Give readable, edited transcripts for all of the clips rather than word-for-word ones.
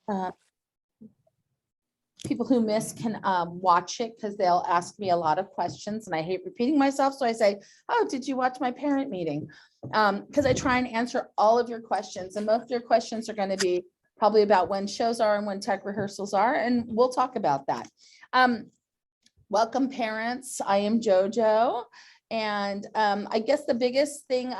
uh, people who miss can watch it, because they'll ask me a lot of questions and I hate repeating myself. So I say, oh, did you watch my parent meeting? Because I try and answer all of your questions, and most of your questions are going to be probably about when shows are and when tech rehearsals are, and we'll talk about that. Welcome, parents. I am JoJo, and I guess the biggest thing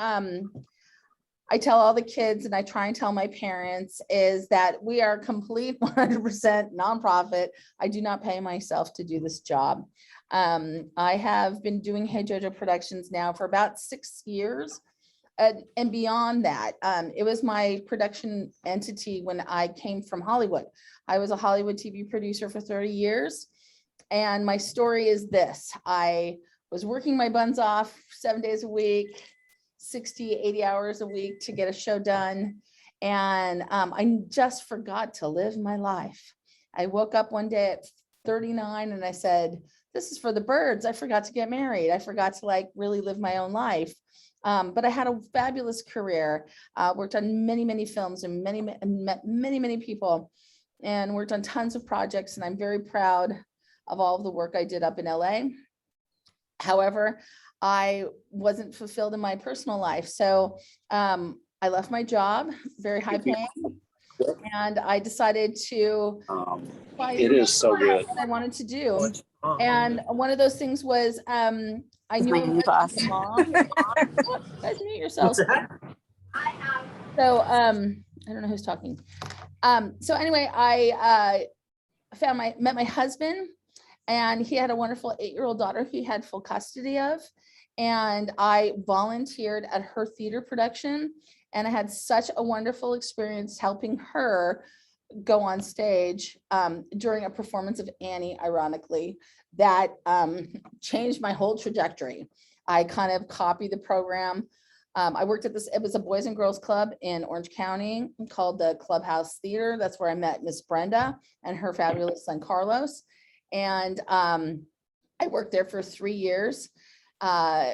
I tell all the kids, and I try and tell my parents, is that we are complete 100% nonprofit. I do not pay myself to do this job. I have been doing Hey JoJo Productions now for about 6 years. And beyond that, it was my production entity when I came from Hollywood. I was a Hollywood TV producer for 30 years. And my story is this: I was working my buns off 7 days a week, 60, 80 hours a week to get a show done. And I just forgot to live my life. I woke up one day at 39 and I said, this is for the birds. I forgot to get married. I forgot to like really live my own life. But I had a fabulous career, worked on many, many films and met many, many people, and worked on tons of projects. And I'm very proud of all of the work I did up in LA. However, I wasn't fulfilled in my personal life. So I left my job, very high paying, and I decided to it is so good. what I wanted to do. And one of those things was I knew I wanted to be a mom. Guys, mute yourselves. So I don't know who's talking. So anyway, I met my husband, and he had a wonderful 8-year-old daughter he had full custody of. And I volunteered at her theater production, and I had such a wonderful experience helping her go on stage during a performance of Annie, ironically, that changed my whole trajectory. I kind of copied the program. I worked at this, it was a Boys and Girls Club in Orange County called the Clubhouse Theater. That's where I met Miss Brenda and her fabulous son, Carlos. And I worked there for 3 years,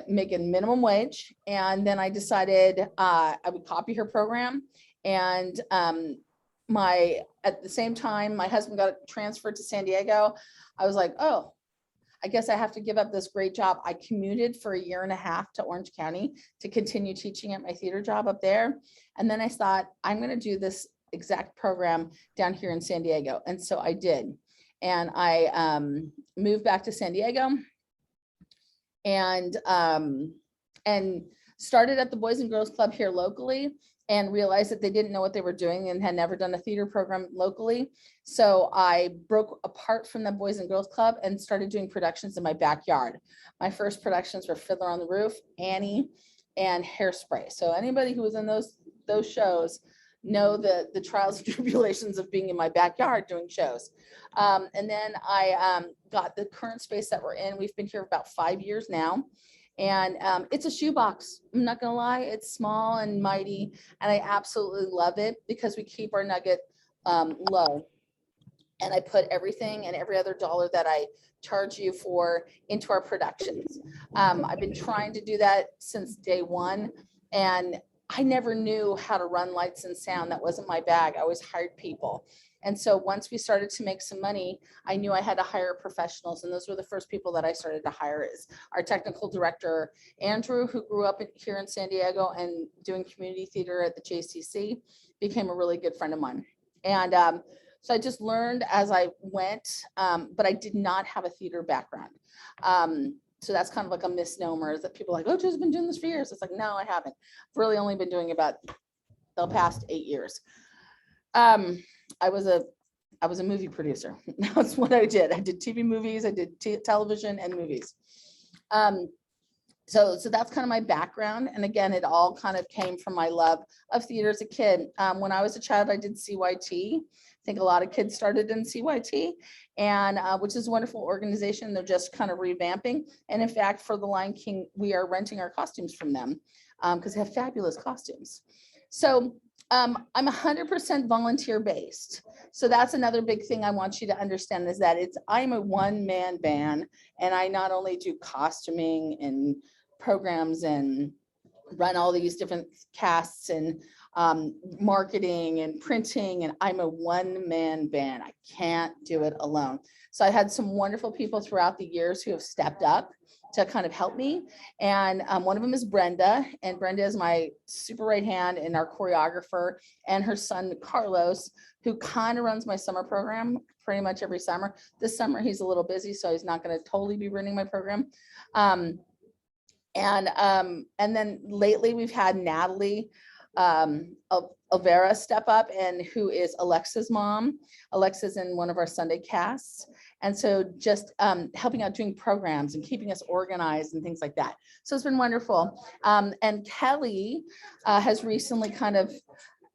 making minimum wage. And then I decided I would copy her program. And at the same time, my husband got transferred to San Diego. I was like, oh, I guess I have to give up this great job. I commuted for 1.5 years to Orange County to continue teaching at my theater job up there. And then I thought, I'm going to do this exact program down here in San Diego. And so I did. And I moved back to San Diego and started at the Boys and Girls Club here locally, and realized that they didn't know what they were doing and had never done a theater program locally. So I broke apart from the Boys and Girls Club and started doing productions in my backyard. My first productions were Fiddler on the Roof, Annie, and Hairspray. So anybody who was in those shows know the trials and tribulations of being in my backyard doing shows. And then I got the current space that we're in. We've been here about 5 years now. And it's a shoebox. I'm not gonna lie, it's small and mighty, and I absolutely love it because we keep our nugget low. And I put everything and every other dollar that I charge you for into our productions. I've been trying to do that since day one, and I never knew how to run lights and sound. That wasn't my bag. I always hired people. And so once we started to make some money, I knew I had to hire professionals. And those were the first people that I started to hire, is our technical director, Andrew, who grew up here in San Diego and doing community theater at the JCC, became a really good friend of mine. And so I just learned as I went, but I did not have a theater background. So that's kind of like a misnomer, that people are like, oh, Jo's been doing this for years. It's like, no, I haven't. I've really only been doing about the past 8 years. I was a movie producer. That's what I did. I did TV movies, I did television and movies. So that's kind of my background. And again, it all kind of came from my love of theater as a kid. When I was a child, I did CYT. I think a lot of kids started in CYT, and which is a wonderful organization. They're just kind of revamping. And in fact, for The Lion King, we are renting our costumes from them because they have fabulous costumes. So I'm 100% volunteer based. So that's another big thing I want you to understand, is that I'm a one-man band, and I not only do costuming and programs and run all these different casts, and marketing and printing, and I'm a one-man band. I can't do it alone. So I had some wonderful people throughout the years who have stepped up to kind of help me. And one of them is Brenda, and Brenda is my super right hand and our choreographer, and her son, Carlos, who kind of runs my summer program pretty much every summer. This summer, he's a little busy, so he's not going to totally be running my program. And then lately we've had Natalie Olvera step up, and who is Alexa's mom. Alexa's in one of our Sunday casts. And so just helping out doing programs and keeping us organized and things like that. So it's been wonderful. And Kelly has recently kind of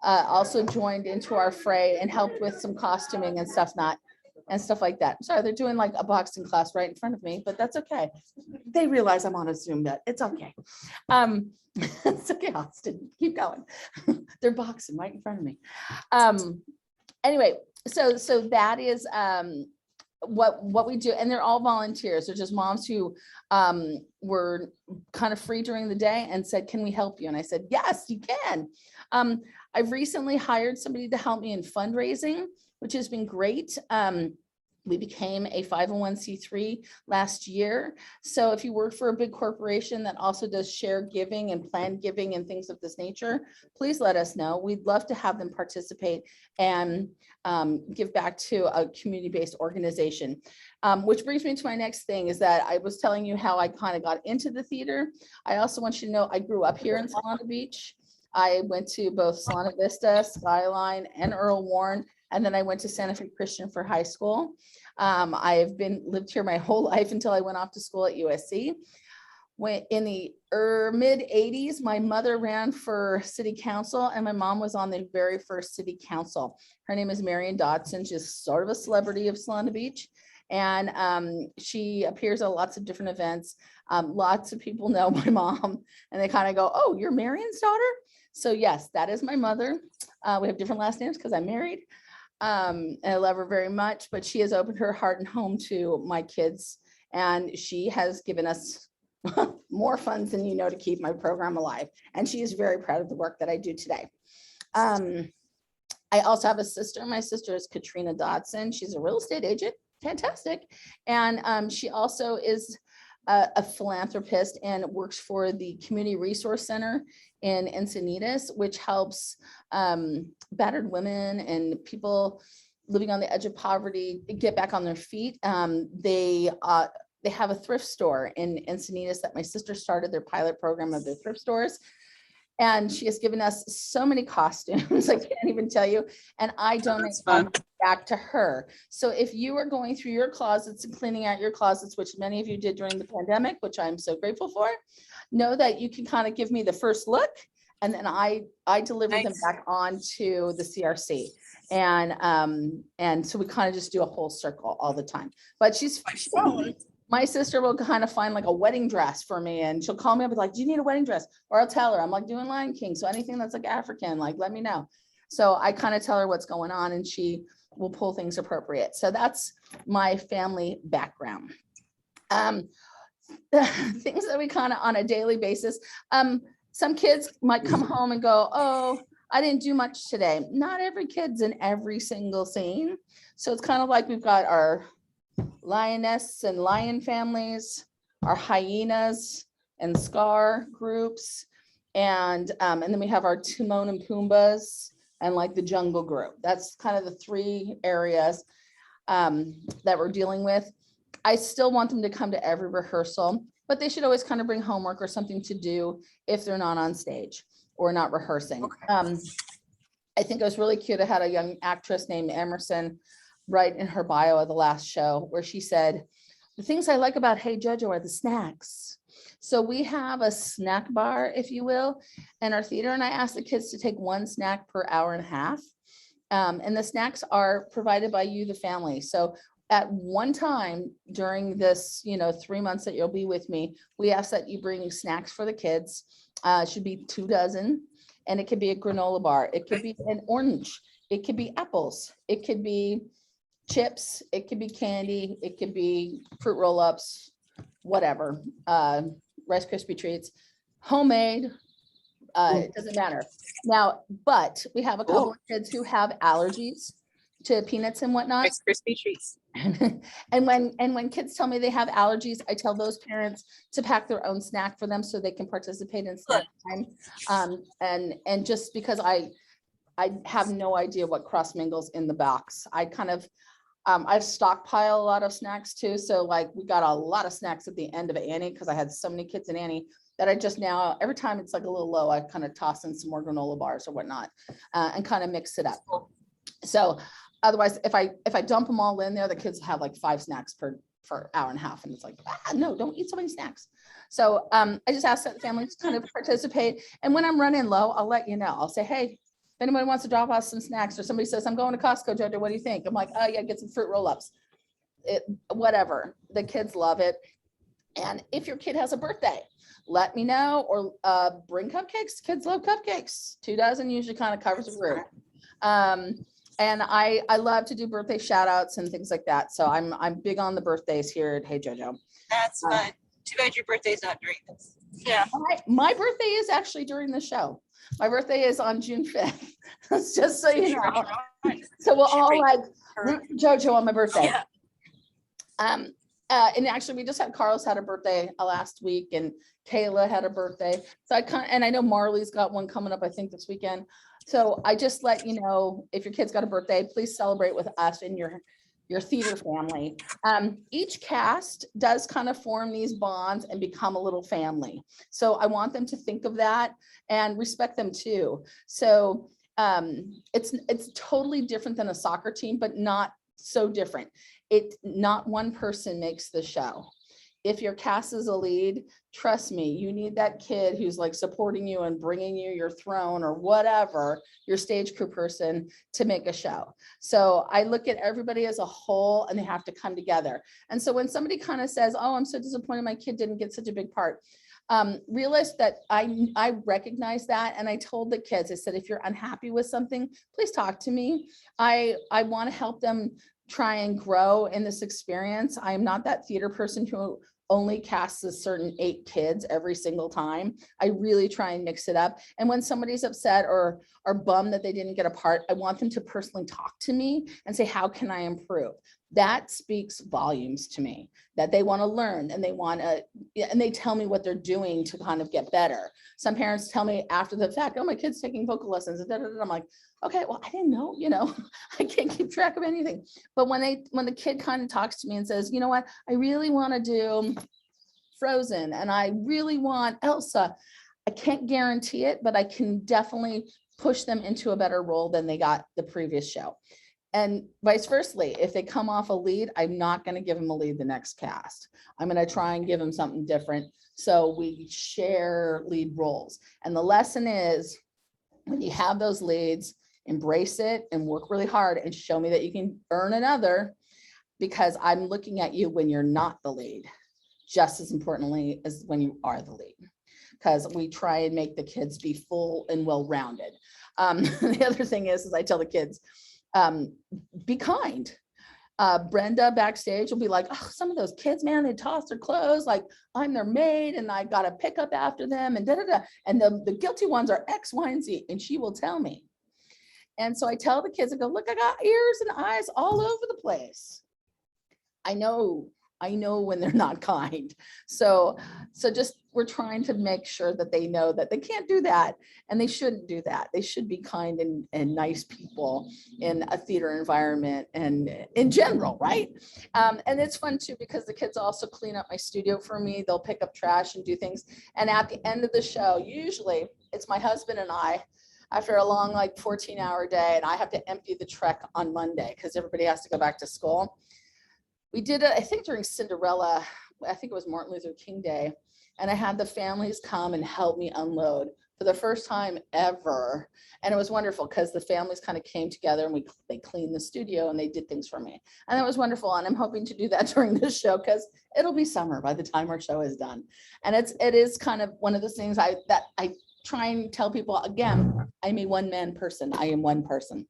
also joined into our fray and helped with some costuming and stuff like that. Sorry, they're doing like a boxing class right in front of me, but that's okay. They realize I'm on a Zoom, but it's okay. It's okay, Austin, keep going. They're boxing right in front of me. Anyway, so that is what we do, and they're all volunteers. They're just moms who were kind of free during the day and said, can we help you? And I said, yes, you can. I've recently hired somebody to help me in fundraising, which has been great. We became a 501c3 last year. So if you work for a big corporation that also does share giving and planned giving and things of this nature, please let us know. We'd love to have them participate and give back to a community-based organization. Which brings me to my next thing, is that I was telling you how I kind of got into the theater. I also want you to know I grew up here in Solana Beach. I went to both Solana Vista, Skyline, and Earl Warren. And then I went to Santa Fe Christian for high school. I've lived here my whole life until I went off to school at USC. When in the mid 80s, my mother ran for city council, and my mom was on the very first city council. Her name is Marion Dodson. She's sort of a celebrity of Solana Beach. And she appears at lots of different events. Lots of people know my mom, and they kind of go, oh, you're Marion's daughter? So yes, that is my mother. We have different last names because I'm married. And I love her very much, but she has opened her heart and home to my kids, and she has given us more funds than you know to keep my program alive. And she is very proud of the work that I do today. I also have a sister. My sister is Katrina Dodson. She's a real estate agent. Fantastic. And she also is a philanthropist and works for the Community Resource Center in Encinitas, which helps battered women and people living on the edge of poverty get back on their feet. They have a thrift store in Encinitas that my sister started their pilot program of their thrift stores. And she has given us so many costumes, I can't even tell you. And I donate back to her. So if you are going through your closets and cleaning out your closets, which many of you did during the pandemic, which I'm so grateful for, know that you can kind of give me the first look, and then I deliver them back on to the CRC. And so we kind of just do a whole circle all the time. But she's my sister will kind of find like a wedding dress for me, and she'll call me up and like, do you need a wedding dress? Or I'll tell her I'm like doing Lion King. So anything that's like African, like, let me know. So I kind of tell her what's going on, and she will pull things appropriate. So that's my family background. Things that we kind of on a daily basis. Some kids might come home and go, oh, I didn't do much today. Not every kid's in every single scene. So it's kind of like we've got our lioness and lion families, our hyenas and scar groups, and then we have our Timon and Pumbas and like the jungle group. That's kind of the three areas that we're dealing with. I still want them to come to every rehearsal, but they should always kind of bring homework or something to do if they're not on stage or not rehearsing. Okay. I think it was really cute. I had a young actress named Emerson write in her bio of the last show where she said, the things I like about Hey Jojo are the snacks. So we have a snack bar, if you will, in our theater. And I asked the kids to take one snack per hour and a half. And the snacks are provided by you, the family. So at one time during this, 3 months that you'll be with me, we ask that you bring snacks for the kids. It should be 2 dozen, and it could be a granola bar. It could be an orange. It could be apples. It could be chips. It could be candy. It could be fruit roll-ups, whatever, Rice Krispie treats, homemade, it doesn't matter. Now, but we have a couple of kids who have allergies to peanuts and whatnot. Rice Krispie treats. And when kids tell me they have allergies, I tell those parents to pack their own snack for them so they can participate in snack time. And just because I have no idea what cross mingles in the box. I kind of I stockpile a lot of snacks too. So like we got a lot of snacks at the end of Annie because I had so many kids in Annie that I just now, every time it's like a little low, I kind of toss in some more granola bars or whatnot and kind of mix it up. So otherwise, if I dump them all in there, the kids have like 5 snacks per hour and a half. And it's like, no, don't eat so many snacks. So I just ask that families kind of participate. And when I'm running low, I'll let you know. I'll say, hey, if anyone wants to drop off some snacks or somebody says, I'm going to Costco, Jojo, what do you think? I'm like, oh yeah, get some fruit roll-ups. Whatever. The kids love it. And if your kid has a birthday, let me know or bring cupcakes. Kids love cupcakes. 2 dozen usually kind of covers the room. And I love to do birthday shout outs and things like that. So I'm big on the birthdays here at Hey Jojo. That's fun. Too bad your birthday's not during this. Yeah. My birthday is actually during the show. My birthday is on June 5th. That's just so you know. So we'll all like root for JoJo on my birthday. Yeah. And actually we just had Carlos had a birthday last week and Kayla had a birthday. So I know Marley's got one coming up, I think this weekend. So I just let you know, if your kid's got a birthday, please celebrate with us and your theater family. Each cast does kind of form these bonds and become a little family. So I want them to think of that and respect them too. So it's totally different than a soccer team, but not so different. Not one person makes the show. If your cast is a lead, trust me, you need that kid who's like supporting you and bringing you your throne or whatever, your stage crew person to make a show. So I look at everybody as a whole and they have to come together. And so when somebody kind of says, oh, I'm so disappointed my kid didn't get such a big part, realize that I recognize that. And I told the kids, I said, if you're unhappy with something, please talk to me. I want to help them try and grow in this experience. I am not that theater person who only casts a certain 8 kids every single time. I really try and mix it up. And when somebody's upset or bummed that they didn't get a part, I want them to personally talk to me and say, how can I improve? That speaks volumes to me, that they want to learn and they tell me what they're doing to kind of get better. Some parents tell me after the fact, oh, my kid's taking vocal lessons. And I'm like, okay, well, I didn't know, I can't keep track of anything. But when the kid kind of talks to me and says, you know what, I really want to do Frozen and I really want Elsa, I can't guarantee it, but I can definitely push them into a better role than they got the previous show. And vice versa, if they come off a lead, I'm not going to give them a lead the next cast. I'm going to try and give them something different. So we share lead roles. And the lesson is when you have those leads, embrace it and work really hard and show me that you can earn another, because I'm looking at you when you're not the lead, just as importantly as when you are the lead, because we try and make the kids be full and well-rounded. The other thing is I tell the kids, be kind. Brenda backstage will be like, oh, some of those kids, man, they toss their clothes like I'm their maid and I got to pick up after them and da-da-da. And the guilty ones are X, Y, and Z. And she will tell me. And so I tell the kids, I go, look, I got ears and eyes all over the place. I know when they're not kind. So just we're trying to make sure that they know that they can't do that and they shouldn't do that. They should be kind and nice people in a theater environment and in general, right? And it's fun too, because the kids also clean up my studio for me. They'll pick up trash and do things. And at the end of the show, usually it's my husband and I, after a long, like 14-hour day, and I have to empty the truck on Monday because everybody has to go back to school. We did it, I think during Cinderella, I think it was Martin Luther King Day, and I had the families come and help me unload for the first time ever. And it was wonderful because the families kind of came together and they cleaned the studio and they did things for me. And it was wonderful. And I'm hoping to do that during this show because it'll be summer by the time our show is done. And it is kind of one of the things I try and tell people, again, I'm a one-man person. I am one person.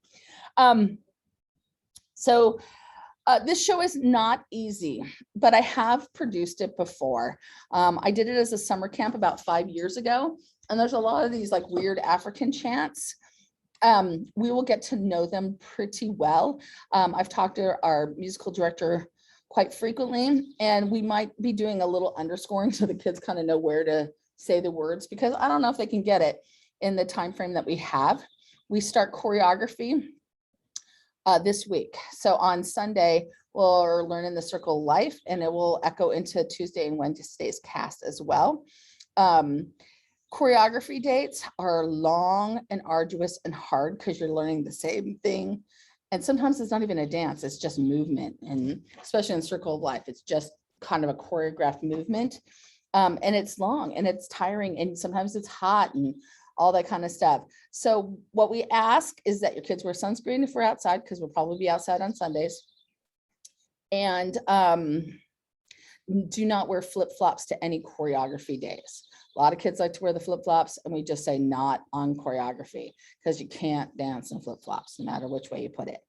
This show is not easy, but I have produced it before. I did it as a summer camp about 5 years ago. And there's a lot of these like weird African chants. We will get to know them pretty well. I've talked to our musical director quite frequently, and we might be doing a little underscoring so the kids kind of know where to say the words, because I don't know if they can get it in the time frame that we have. We start choreography this week. So on Sunday, we're learning the circle of life, and it will echo into Tuesday and Wednesday's cast as well. Choreography dates are long and arduous and hard because you're learning the same thing. And sometimes it's not even a dance, it's just movement. And especially in Circle of Life, it's just kind of a choreographed movement. And it's long and it's tiring, and sometimes it's hot and all that kind of stuff. So what we ask is that your kids wear sunscreen if we're outside, because we'll probably be outside on Sundays. And do not wear flip-flops to any choreography days. A lot of kids like to wear the flip-flops, and we just say not on choreography, because you can't dance in flip-flops no matter which way you put it.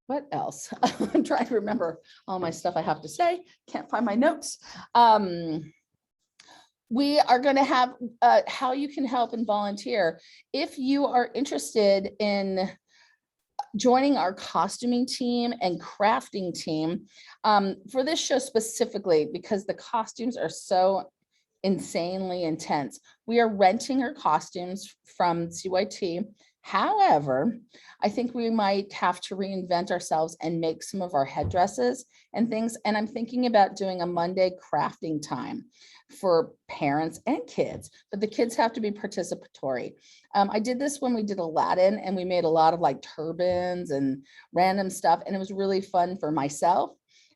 What else? I'm trying to remember all my stuff I have to say. Can't find my notes. We are going to have how you can help and volunteer. If you are interested in joining our costuming team and crafting team for this show specifically, because the costumes are so insanely intense. We are renting our costumes from CYT. However, I think we might have to reinvent ourselves and make some of our headdresses and things. And I'm thinking about doing a Monday crafting time for parents and kids, but the kids have to be participatory. I did this when we did Aladdin, and we made a lot of like turbans and random stuff. And it was really fun for myself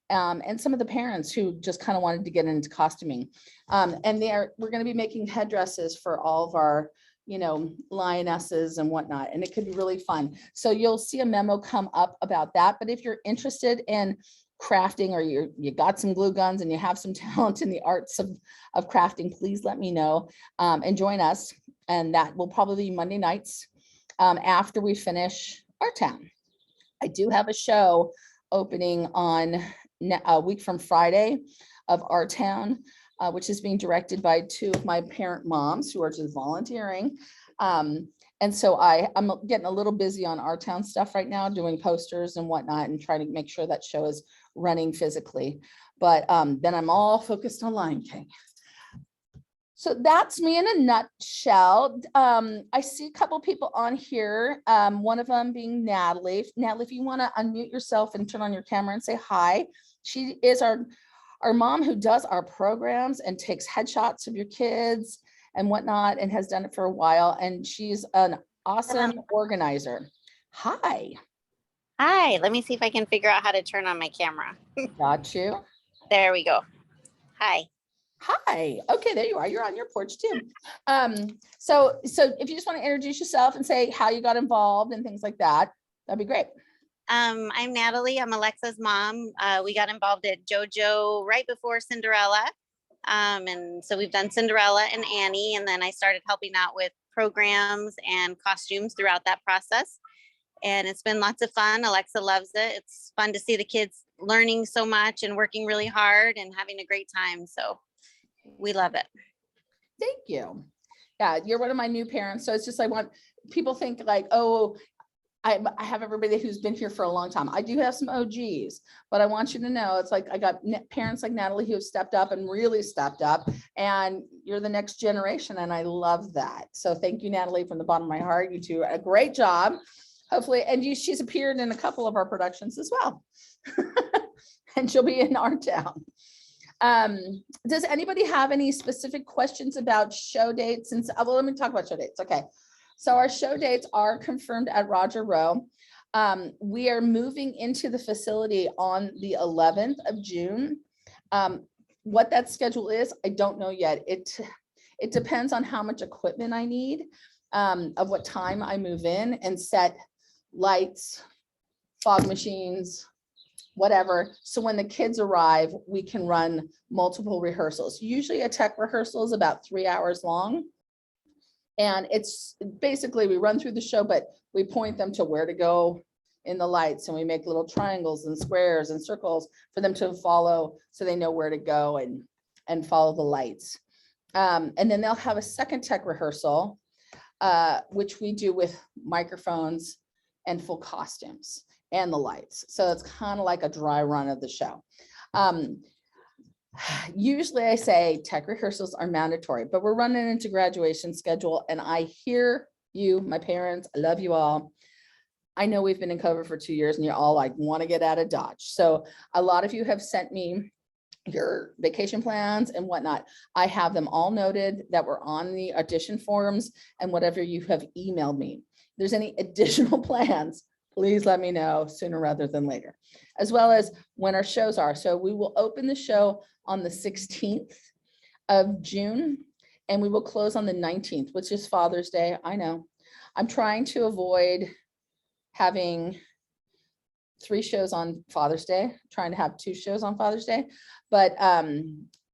and some of the parents who just kind of wanted to get into costuming. And we're going to be making headdresses for all of our, lionesses and whatnot, and it could be really fun. So you'll see a memo come up about that. But if you're interested in crafting, or you got some glue guns and you have some talent in the arts of crafting, please let me know and join us. And that will probably be Monday nights after we finish Our Town. I do have a show opening on a week from Friday of Our Town, which is being directed by two of my parent moms who are just volunteering. And so I'm getting a little busy on Our Town stuff right now, doing posters and whatnot, and trying to make sure that show is running physically. But then I'm all focused on Lion King. So that's me in a nutshell. I see a couple people on here, one of them being Natalie. Natalie, if you want to unmute yourself and turn on your camera and say hi. She is our mom who does our programs and takes headshots of your kids and whatnot, and has done it for a while. And she's an awesome organizer. Hi. Hi, let me see if I can figure out how to turn on my camera. Got you. There we go. Hi. Hi. Okay, there you are. You're on your porch too. So if you just want to introduce yourself and say how you got involved and things like that, that'd be great. I'm Natalie. I'm Alexa's mom. We got involved at JoJo right before Cinderella. And so we've done Cinderella and Annie, and then I started helping out with programs and costumes throughout that process. And it's been lots of fun. Alexa loves it. It's fun to see the kids learning so much and working really hard and having a great time. So we love it. Thank you. Yeah, you're one of my new parents. So it's just, I want people think like, oh, I have everybody who's been here for a long time. I do have some OGs, but I want you to know, it's like I got parents like Natalie who have stepped up and really stepped up, and you're the next generation. And I love that. So thank you, Natalie, from the bottom of my heart. You do a great job. Hopefully, and she's appeared in a couple of our productions as well. And she'll be in Our Town. Does anybody have any specific questions about show dates? And well, let me talk about show dates. Okay. So our show dates are confirmed at Roger Rowe. We are moving into the facility on the 11th of June. What that schedule is, I don't know yet. It depends on how much equipment I need, of what time I move in and set lights, fog machines, whatever. So when the kids arrive, we can run multiple rehearsals. Usually a tech rehearsal is about 3 hours long. And it's basically, we run through the show, but we point them to where to go in the lights, and we make little triangles and squares and circles for them to follow, so they know where to go and follow the lights. And then they'll have a second tech rehearsal, which we do with microphones and full costumes and the lights. So it's kind of like a dry run of the show. Usually I say tech rehearsals are mandatory, but we're running into graduation schedule, and I hear you, my parents, I love you all. I know we've been in COVID for 2 years and you're all like, want to get out of Dodge. So a lot of you have sent me your vacation plans and whatnot. I have them all noted that were on the audition forms and whatever you have emailed me. If there's any additional plans, please let me know sooner rather than later, as well as when our shows are. So we will open the show on the 16th of June and we will close on the 19th, which is Father's Day. I know. I'm trying to avoid having 3 shows on Father's Day, trying to have 2 shows on Father's Day. But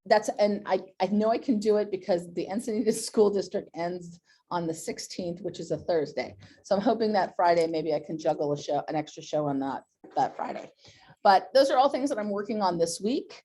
that's, and I know I can do it because the Encinitas School District ends on the 16th, which is a Thursday. So I'm hoping that Friday, maybe I can juggle a show, an extra show on that Friday. But those are all things that I'm working on this week.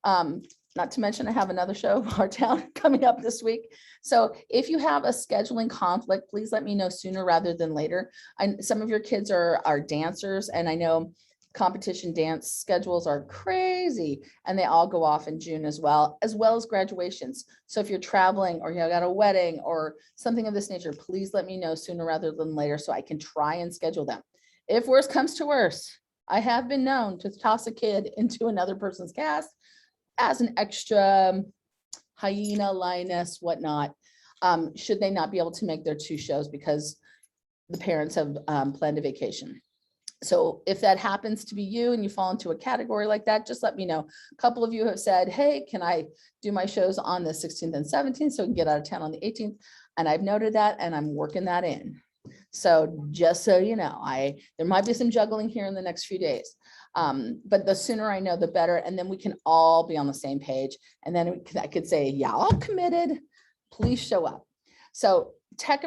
Not to mention I have another show of our town coming up this week. So if you have a scheduling conflict, please let me know sooner rather than later. Some of your kids are dancers, and I know competition dance schedules are crazy, and they all go off in June as well as graduations. So if you're traveling or you got a wedding or something of this nature, please let me know sooner rather than later so I can try and schedule them. If worse comes to worse, I have been known to toss a kid into another person's cast as an extra hyena, lioness, whatnot, should they not be able to make their 2 shows because the parents have planned a vacation. So if that happens to be you and you fall into a category like that, just let me know. A couple of you have said, hey, can I do my shows on the 16th and 17th so we can get out of town on the 18th? And I've noted that and I'm working that in. So just so you know, there might be some juggling here in the next few days. But the sooner I know, the better. And then we can all be on the same page. And then I could say, yeah, all committed, please show up. So tech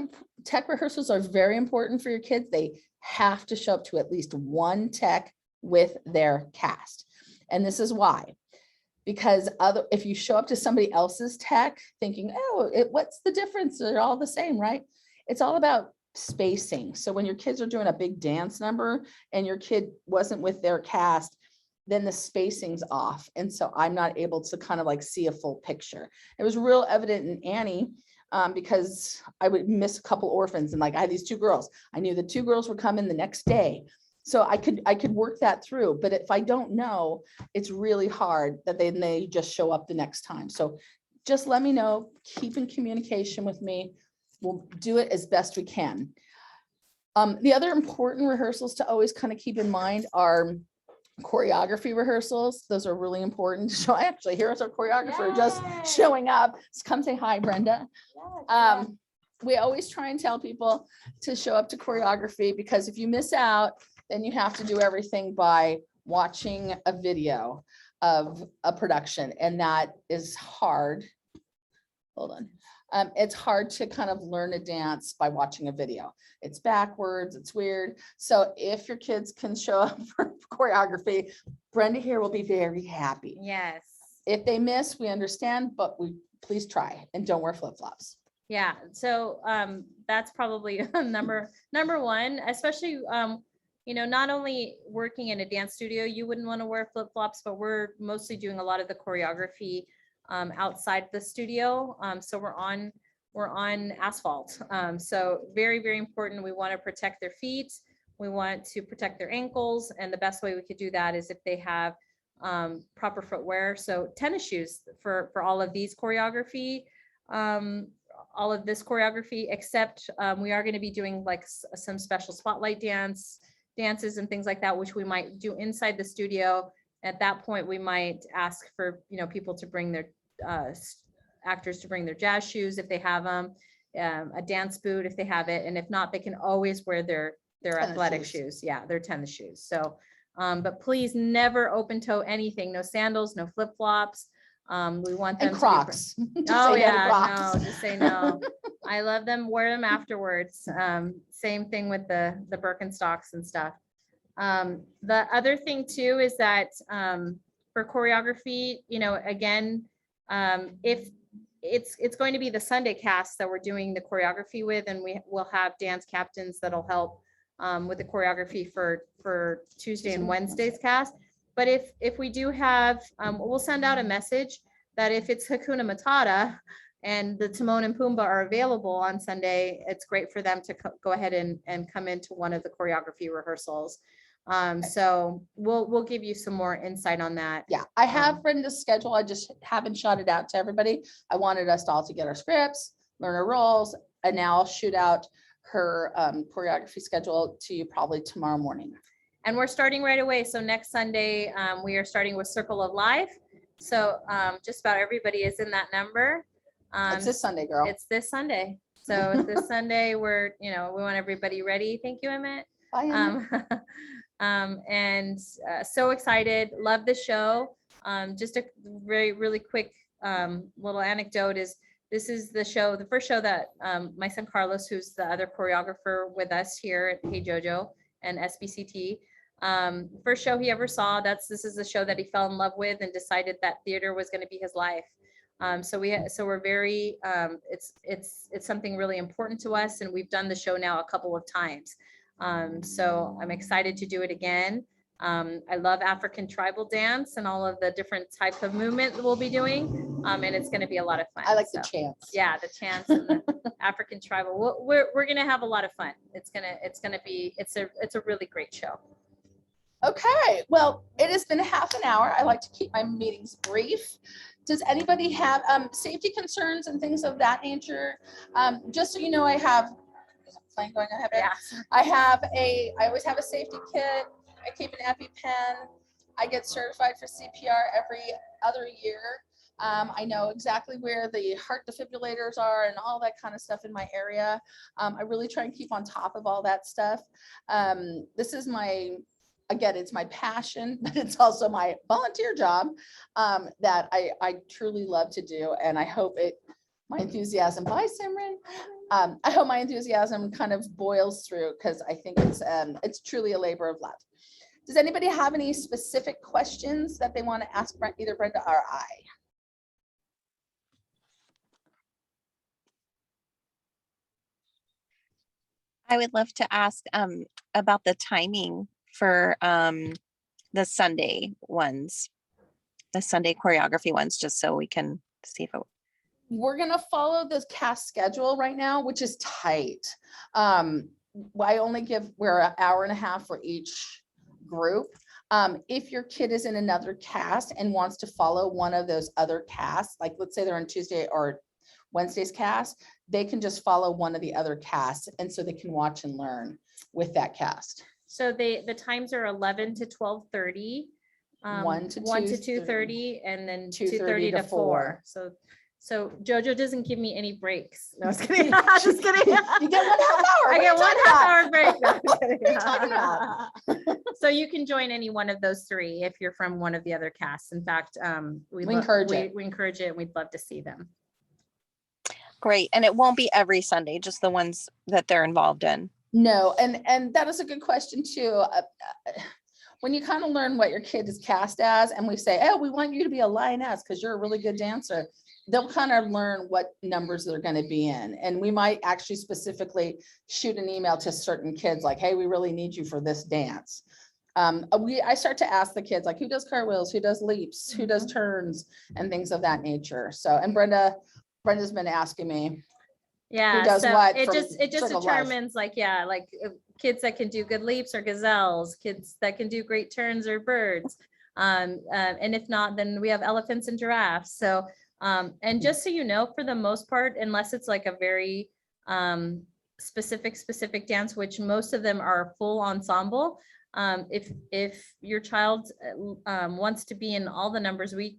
rehearsals are very important for your kids. They have to show up to at least 1 tech with their cast. And this is why, because if you show up to somebody else's tech thinking, oh, what's the difference? They're all the same, right? It's all about spacing. So when your kids are doing a big dance number and your kid wasn't with their cast, then the spacing's off. And so I'm not able to kind of like see a full picture. It was real evident in Annie because I would miss a couple orphans, and like I had these 2 girls. I knew the 2 girls were coming the next day. So I could work that through. But if I don't know, it's really hard that they just show up the next time. So just let me know, keep in communication with me. We'll do it as best we can. The other important rehearsals to always kind of keep in mind are choreography rehearsals. Those are really important. So actually, here's our choreographer just showing up. Just come say hi, Brenda. We always try and tell people to show up to choreography, because if you miss out, then you have to do everything by watching a video of a production, and that is hard. Hold on. It's hard to kind of learn a dance by watching a video. It's backwards, it's weird. So if your kids can show up for choreography, Brenda here will be very happy. Yes. If they miss, we understand, but please try and don't wear flip-flops. Yeah. So that's probably number 1, especially, not only working in a dance studio, you wouldn't want to wear flip-flops, but we're mostly doing a lot of the choreography outside the studio. So we're on asphalt. So very, very important. We want to protect their feet. We want to protect their ankles. And the best way we could do that is if they have proper footwear. So tennis shoes for all of these choreography, all of this choreography, except we are going to be doing like some special spotlight dances and things like that, which we might do inside the studio. At that point, we might ask for, people to bring their actors to bring their jazz shoes if they have them, a dance boot if they have it, and if not, they can always wear their athletic shoes. Yeah, their tennis shoes. So, but please never open toe anything. No sandals, no flip flops. We want them And Crocs. Oh yeah, no, just say no. I love them. Wear them afterwards. Same thing with the Birkenstocks and stuff. The other thing too is that for choreography, again, if it's going to be the Sunday cast that we're doing the choreography with, and we will have dance captains that'll help with the choreography for Tuesday and Wednesday's cast. But if we do have, we'll send out a message that if it's Hakuna Matata and the Timon and Pumbaa are available on Sunday, it's great for them to go ahead and come into one of the choreography rehearsals. So we'll give you some more insight on that. Yeah, I have Brenda's schedule. I just haven't shot it out to everybody. I wanted us all to get our scripts, learn our roles, and now I'll shoot out her choreography schedule to you probably tomorrow morning. And we're starting right away. So next Sunday, we are starting with Circle of Life. So just about everybody is in that number. It's this Sunday, girl. It's this Sunday. So this Sunday, we want everybody ready. Thank you, Emmett. Bye, Emmett. And so excited, love the show. Just a really quick little anecdote is this is the first show that my son Carlos, who's the other choreographer with us here at Hey JoJo and SBCT, first show he ever saw. This is the show that he fell in love with and decided that theater was going to be his life. So we're very it's something really important to us, and we've done the show now a couple of times. So I'm excited to do it again. I love African tribal dance and all of the different types of movement that we'll be doing. And it's going to be a lot of fun. I like the chants. Yeah, the chants and the African tribal. We're going to have a lot of fun. It's a really great show. Okay, well, it has been half an hour. I like to keep my meetings brief. Does anybody have safety concerns and things of that nature? Just so you know, I have plane going ahead. Yeah. I always have a safety kit. I keep an EpiPen. I get certified for CPR every other year. I know exactly where the heart defibrillators are and all that kind of stuff in my area. I really try and keep on top of all that stuff. This is again, it's my passion, but it's also my volunteer job that I truly love to do. And I hope my enthusiasm, bye Simran. I hope my enthusiasm kind of boils through, because I think it's truly a labor of love. Does anybody have any specific questions that they want to ask either Brenda or I? I would love to ask about the timing for the Sunday ones, the Sunday choreography ones, just so we can see if it. We're going to follow this cast schedule right now, which is tight. We're an hour and a half for each group. If your kid is in another cast and wants to follow one of those other casts, like let's say they're on Tuesday or Wednesday's cast, they can just follow one of the other casts, and so they can watch and learn with that cast. So the times are 11 to 12:30, 1 to 2:30, and then 2:30 2:30 to 4. So JoJo doesn't give me any breaks. No, I was kidding. Just kidding. You get 1/2 hour. I get 1/2 hour break. No, I'm kidding. What are you talking about? So you can join any one of those three if you're from one of the other casts. In fact, we encourage it. We encourage it, and we'd love to see them. Great. And it won't be every Sunday, just the ones that they're involved in. No, and that is a good question too. When you kind of learn what your kid is cast as, and we say, oh, we want you to be a lioness because you're a really good dancer, they'll kind of learn what numbers they're going to be in. And we might actually specifically shoot an email to certain kids like, hey, we really need you for this dance. I start to ask the kids, like, who does cartwheels, who does leaps, who does turns, and things of that nature. So, and Brenda's been asking me. Yeah, who does so what it from just Circle of Life. determines like kids that can do good leaps or gazelles, kids that can do great turns or birds, and if not, then we have elephants and giraffes. So and just so you know, for the most part, unless it's like a very specific dance, which most of them are full ensemble, if your child wants to be in all the numbers, we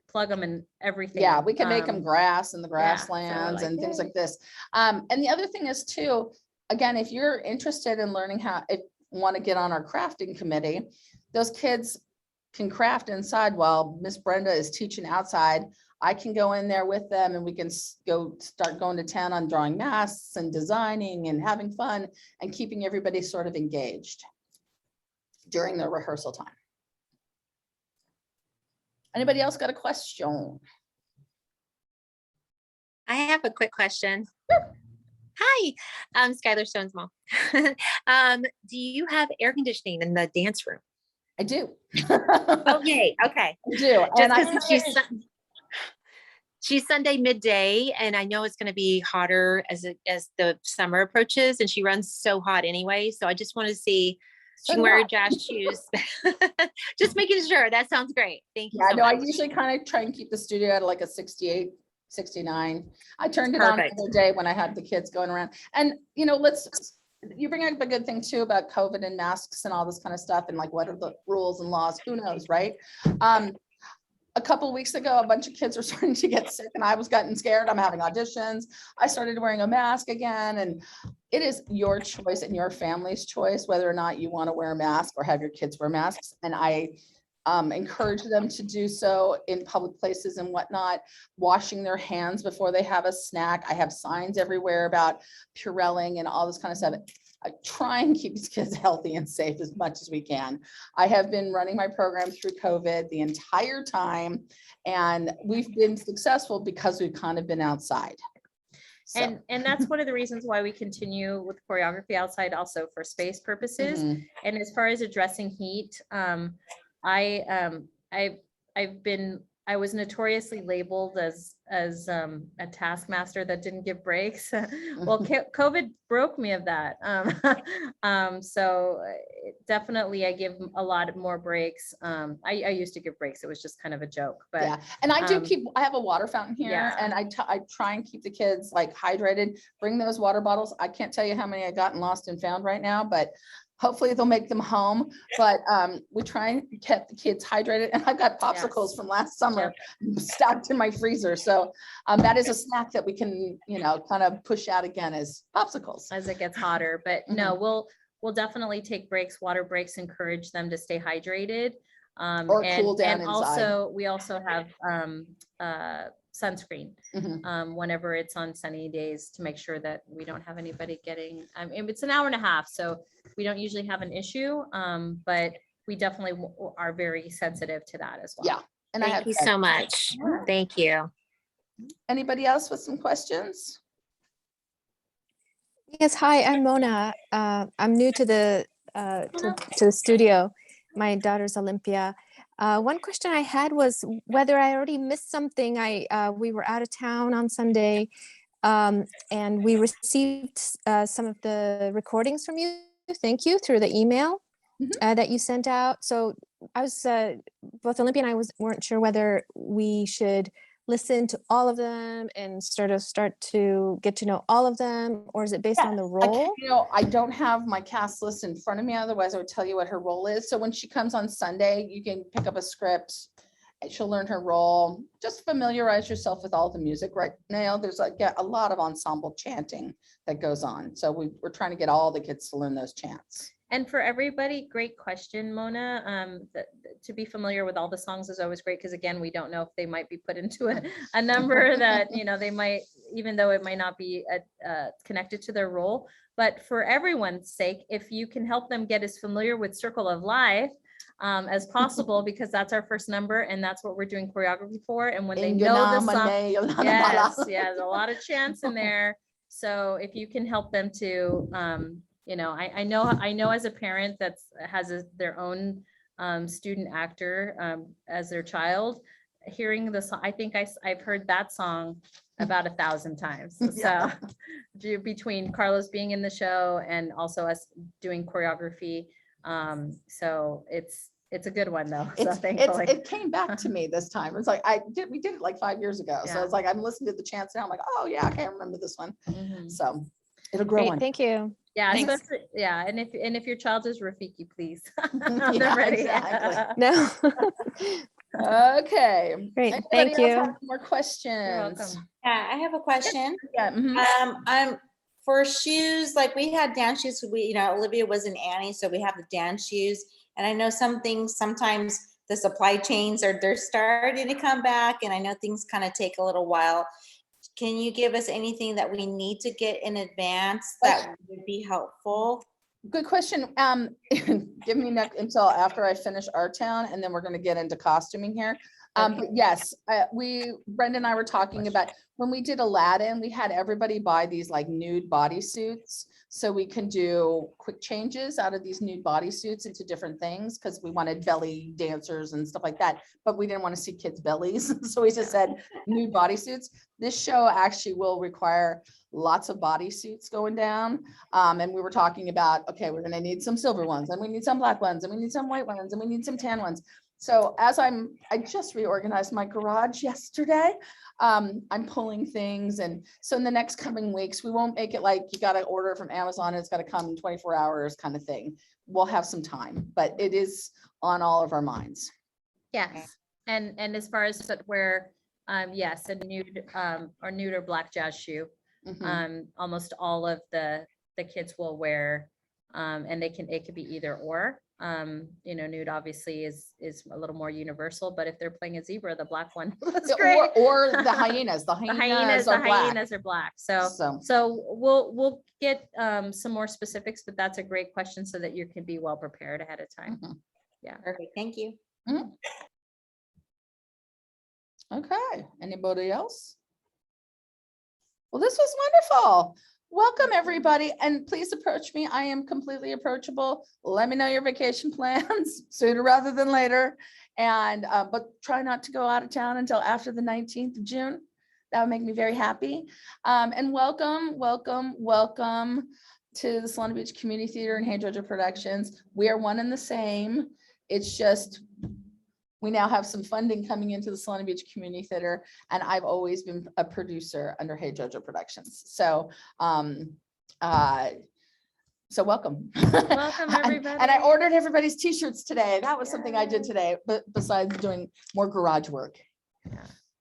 plug them in everything. Yeah, we can make them grass in the so grasslands like, and things yay. like this. And the other thing is too, again, if you're interested in learning want to get on our crafting committee, those kids can craft inside while Miss Brenda is teaching outside. I can go in there with them and we can start going to town on drawing masks and designing and having fun and keeping everybody sort of engaged during the rehearsal time. Anybody else got a question? I have a quick question. Hi, Skylar Stone's mom. Do you have air conditioning in the dance room? I do. Oh, yay. Okay. I do. Just And I because she's Sunday midday, and I know it's going to be hotter as the summer approaches, and she runs so hot anyway. So I just want to see she can wear Josh shoes. Just making sure. That sounds great. Thank you. Yeah, so no, I much. usually kind of try and keep the studio at like a 68, 69. I turned it on the Perfect. other day when I had the kids going around. And, you know, you bring up a good thing too about COVID and masks and all this kind of stuff and like what are the rules and laws? Who knows, right? A couple of weeks ago, a bunch of kids were starting to get sick and I was getting scared. I'm having auditions. I started wearing a mask again. And it is your choice and your family's choice whether or not you want to wear a mask or have your kids wear masks. And I encourage them to do so in public places and whatnot, washing their hands before they have a snack. I have signs everywhere about Purelling and all this kind of stuff. I try and keep these kids healthy and safe as much as we can. I have been running my program through COVID the entire time, and we've been successful because we've kind of been outside. So. And that's one of the reasons why we continue with choreography outside, also for space purposes. And as far as addressing heat, I was notoriously labeled as a taskmaster that didn't give breaks. Well, COVID broke me of that. So definitely I give a lot more breaks. I used to give breaks. It was just kind of a joke, but yeah. And I do I have a water fountain here, yeah. and I try and keep the kids like hydrated, bring those water bottles. I can't tell you how many I gotten lost and found right now, but hopefully they'll make them home. But we try and keep the kids hydrated. And I've got popsicles from last summer stacked in my freezer. So that is a snack that we can, you know, kind of push out again as popsicles. As it gets hotter. But no, we'll definitely take breaks, water breaks, encourage them to stay hydrated. Or cool down and inside. Also, we also have sunscreen whenever it's on sunny days to make sure that we don't have anybody getting, it's an hour and a half, so we don't usually have an issue, but we definitely are very sensitive to that as well. Yeah. And Thank you so much. Thank you. Anybody else with some questions? Yes, hi, I'm Mona. I'm new to the to the studio. My daughter's Olympia. One question I had was whether I already missed something. We were out of town on Sunday, and we received some of the recordings from you. Thank you, through the email that you sent out. So I was both Olympia and I weren't sure whether we should listen to all of them and start to get to know all of them, or is it based on the role? I don't have my cast list in front of me, otherwise I would tell you what her role is. So when she comes on Sunday, you can pick up a script and she'll learn her role. Just familiarize yourself with all the music right now. There's a lot of ensemble chanting that goes on. So we're trying to get all the kids to learn those chants. And for everybody, great question, Mona. To be familiar with all the songs is always great, because again, we don't know if they might be put into a number that, they might, even though it might not be connected to their role. But for everyone's sake, if you can help them get as familiar with Circle of Life as possible, because that's our first number and that's what we're doing choreography for. And when they know the song, there's a lot of chants in there. So if you can help them to, I know as a parent that has their own student actor as their child, hearing the song, I think I've heard that song about 1,000 times. So between Carlos being in the show and also us doing choreography. So it's a good one though. So thankfully it came back to me this time. It's like we did it like 5 years ago. So it's like I'm listening to the chants now. I'm like, oh yeah, I can't remember this one. So it'll grow on. Thank you. Yeah, and if your child is Rafiki, please. They're ready. Exactly. No. Okay. Great. Anybody Thank else you. have more questions? You're welcome. Yeah, I have a question. Yeah. I'm for shoes, like we had dance shoes. Olivia was in Annie, so we have the dance shoes. And I know some things, sometimes the supply chains they're starting to come back, and I know things kind of take a little while. Can you give us anything that we need to get in advance that would be helpful? Good question. Give me until after I finish Our Town, and then we're going to get into costuming here. But yes, Brenda and I were talking about, when we did Aladdin, we had everybody buy these like nude bodysuits. So we can do quick changes out of these nude bodysuits into different things, because we wanted belly dancers and stuff like that, but we didn't want to see kids' bellies. So we just said nude bodysuits. This show actually will require lots of bodysuits going down. And we were talking about, okay, we're gonna need some silver ones, and we need some black ones, and we need some white ones, and we need some tan ones. So as I just reorganized my garage yesterday, I'm pulling things. And so in the next coming weeks, we won't make it like you got to order it from Amazon, and it's got to come in 24 hours kind of thing. We'll have some time, but it is on all of our minds. Yes, and as far as footwear, yes, a nude or black jazz shoe. Mhm. Almost all of the kids will wear, and it could be either or. Nude obviously is a little more universal, but if they're playing a zebra, the black one looks great. Or the hyenas. The hyenas are black. Hyenas are black. So So we'll get some more specifics, but that's a great question so that you can be well prepared ahead of time. mhm. Yeah. Perfect. Thank you. Okay, anybody else? Well, this was wonderful. Welcome, everybody, and please approach me. I am completely approachable. Let me know your vacation plans sooner rather than later. And but try not to go out of town until after the 19th of June. That would make me very happy. And welcome to the Solana Beach Community Theater and Hey Georgia Productions. We are one and the same. It's just we now have some funding coming into the Solana Beach Community Theater, and I've always been a producer under Hey Jojo Productions. So, so welcome. Welcome, And everybody. I ordered everybody's t-shirts today. That was something I did today, but besides doing more garage work.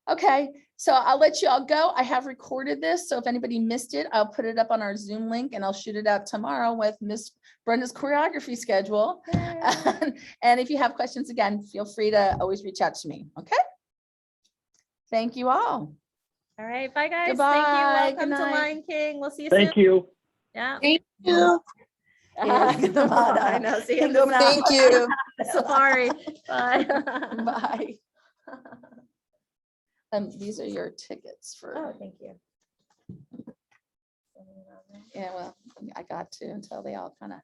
Okay, so I'll let you all go. I have recorded this, so if anybody missed it, I'll put it up on our Zoom link, and I'll shoot it out tomorrow with Miss Brenda's choreography schedule. And if you have questions, again, feel free to always reach out to me. Okay. Thank you all. All right, bye guys. Goodbye. Thank you. Good Welcome to night. Lion King. We'll see you soon. Thank you. Yeah. Thank you. I know. See you in the Thank you. safari. Bye. Bye. These are your tickets for. Oh, thank you. Yeah, well, I got to until they all kind of,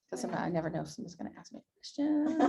because I never know if someone's going to ask me a question.